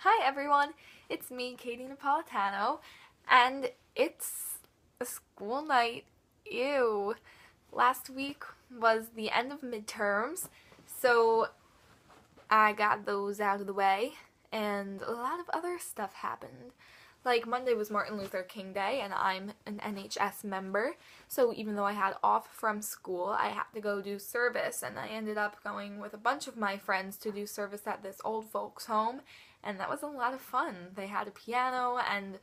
Hi everyone, it's me, Katie Napolitano, and it's a school night. Ew. Last week was the end of midterms, so I got those out of the way, and a lot of other stuff happened. Like, Monday was Martin Luther King Day, and I'm an NHS member, so even though I had off from school, I had to go do service, and I ended up going with a bunch of my friends to do service at this old folks' home, and that was a lot of fun. They had a piano, and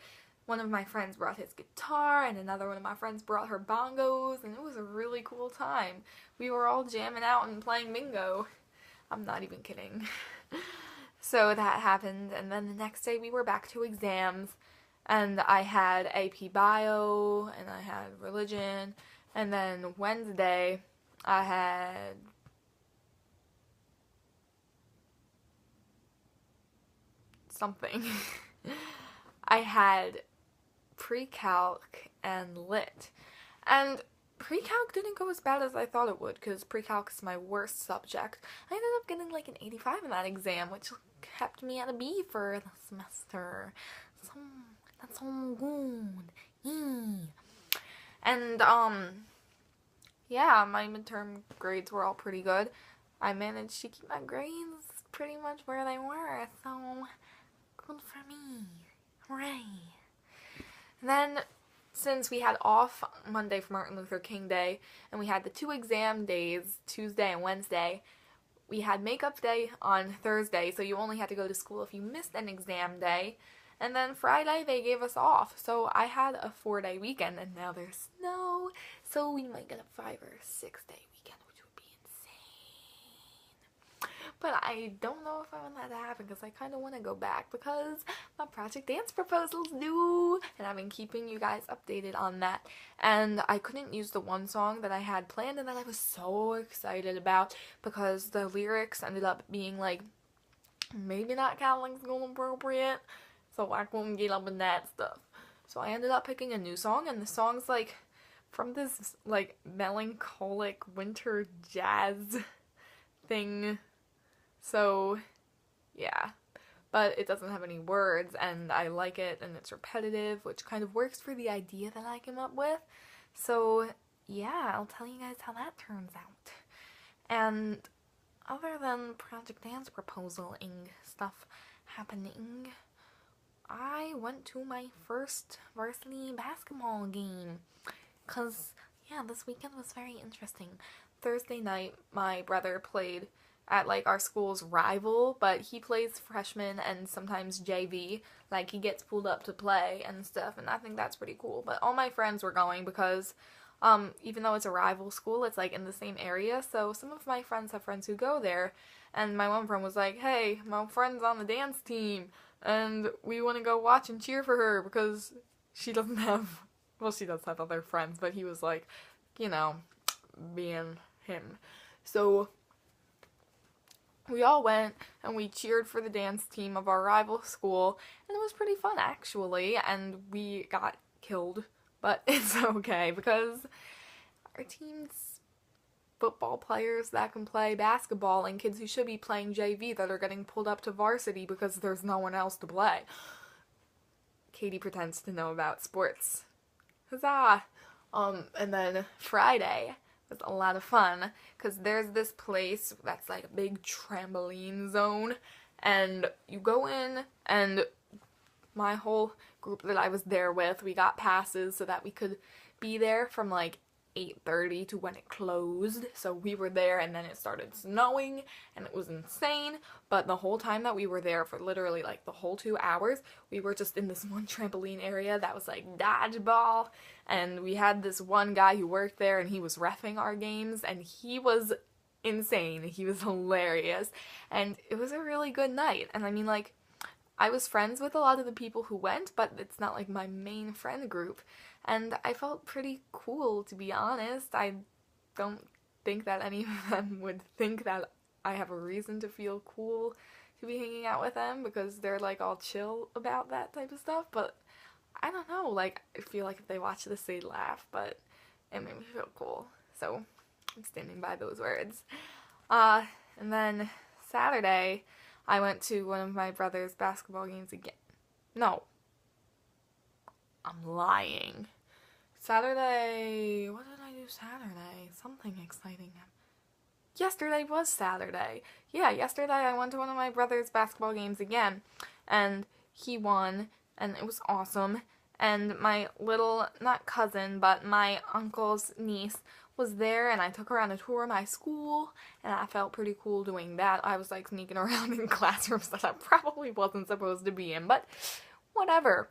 one of my friends brought his guitar, and another one of my friends brought her bongos, and it was a really cool time. We were all jamming out and playing bingo. I'm not even kidding. So that happened, and then the next day we were back to exams, and I had AP Bio, and I had Religion, and then Wednesday I had something. I had pre-calc and lit, and pre-calc didn't go as bad as I thought it would, because pre-calc is my worst subject. I ended up getting like an 85 in that exam, which kept me at a B for the semester. So, that's so good. And, yeah, my midterm grades were all pretty good. I managed to keep my grades pretty much where they were, so good for me. Hooray. Then, since we had off Monday for Martin Luther King Day, and we had the 2 exam days, Tuesday and Wednesday, we had makeup day on Thursday, so you only had to go to school if you missed an exam day. And then Friday they gave us off, so I had a 4-day weekend, and now there's snow, so we might get a 5 or 6-day weekend, which would be insane. But I don't know if I want that to happen, because I kind of want to go back, because my project dance proposal's due, and I've been keeping you guys updated on that. And I couldn't use the one song that I had planned and that I was so excited about, because the lyrics ended up being like, maybe not Catholic school appropriate, so I couldn't get up in that stuff. So I ended up picking a new song, and the song's like from this like melancholic winter jazz thing. So yeah, but it doesn't have any words, and I like it, and it's repetitive, which kind of works for the idea that I came up with. So yeah, I'll tell you guys how that turns out. And other than project dance proposaling stuff happening, I went to my first varsity basketball game, because, yeah, this weekend was very interesting. Thursday night, my brother played at, like, our school's rival, but he plays freshman and sometimes JV. Like, he gets pulled up to play and stuff, and I think that's pretty cool. But all my friends were going because, even though it's a rival school, it's, like, in the same area, so some of my friends have friends who go there, and my one friend was like, hey, my friend's on the dance team, and we want to go watch and cheer for her because she doesn't have, well, she does have other friends, but he was like, you know, being him. So we all went and we cheered for the dance team of our rival school, and it was pretty fun actually, and we got killed, but it's okay because our team's football players that can play basketball and kids who should be playing JV that are getting pulled up to varsity because there's no one else to play. Katie pretends to know about sports. Huzzah! And then Friday was a lot of fun because there's this place that's like a big trampoline zone, and you go in, and my whole group that I was there with, we got passes so that we could be there from like 8:30 to when it closed. So we were there, and then it started snowing and it was insane, but the whole time that we were there, for literally like the whole 2 hours, we were just in this one trampoline area that was like dodgeball, and we had this one guy who worked there, and he was reffing our games, and he was insane. He was hilarious, and it was a really good night. And I mean, like, I was friends with a lot of the people who went, but it's not like my main friend group. And I felt pretty cool, to be honest. I don't think that any of them would think that I have a reason to feel cool to be hanging out with them, because they're like all chill about that type of stuff. But I don't know, like, I feel like if they watch this they'd laugh, but it made me feel cool. So I'm standing by those words. And then Saturday, I went to one of my brother's basketball games again. No. I'm lying. Saturday, what did I do Saturday? Something exciting. Yesterday was Saturday. Yeah, yesterday I went to one of my brother's basketball games again, and he won, and it was awesome. And my little, not cousin, but my uncle's niece was there, and I took her on a tour of my school, and I felt pretty cool doing that. I was like sneaking around in classrooms that I probably wasn't supposed to be in, but whatever.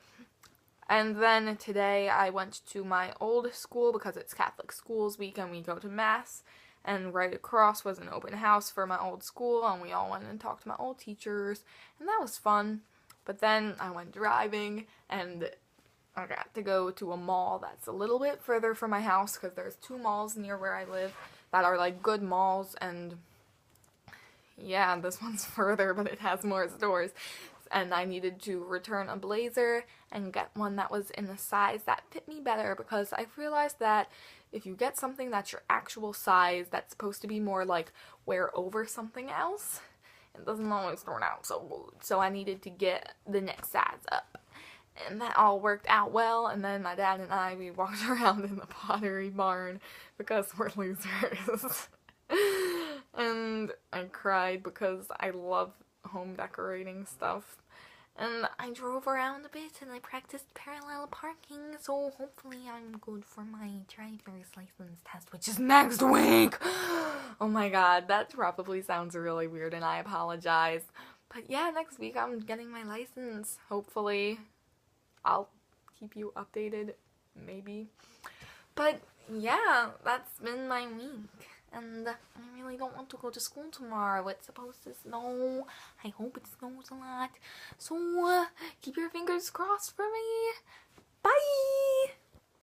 And then today I went to my old school because it's Catholic Schools Week and we go to Mass. And right across was an open house for my old school, and we all went and talked to my old teachers, and that was fun. But then I went driving, and I got to go to a mall that's a little bit further from my house because there's 2 malls near where I live that are like good malls, and yeah, this one's further, but it has more stores. And I needed to return a blazer and get one that was in a size that fit me better, because I've realized that if you get something that's your actual size that's supposed to be more like wear over something else, it doesn't always turn out so good. So I needed to get the next size up. And that all worked out well, and then my dad and I, we walked around in the Pottery Barn because we're losers. And I cried because I love home decorating stuff. And I drove around a bit and I practiced parallel parking, so hopefully I'm good for my driver's license test, which is next week! Oh my god, that probably sounds really weird and I apologize. But yeah, next week I'm getting my license, hopefully. I'll keep you updated, maybe. But yeah, that's been my week. And I really don't want to go to school tomorrow. It's supposed to snow. I hope it snows a lot. So, keep your fingers crossed for me.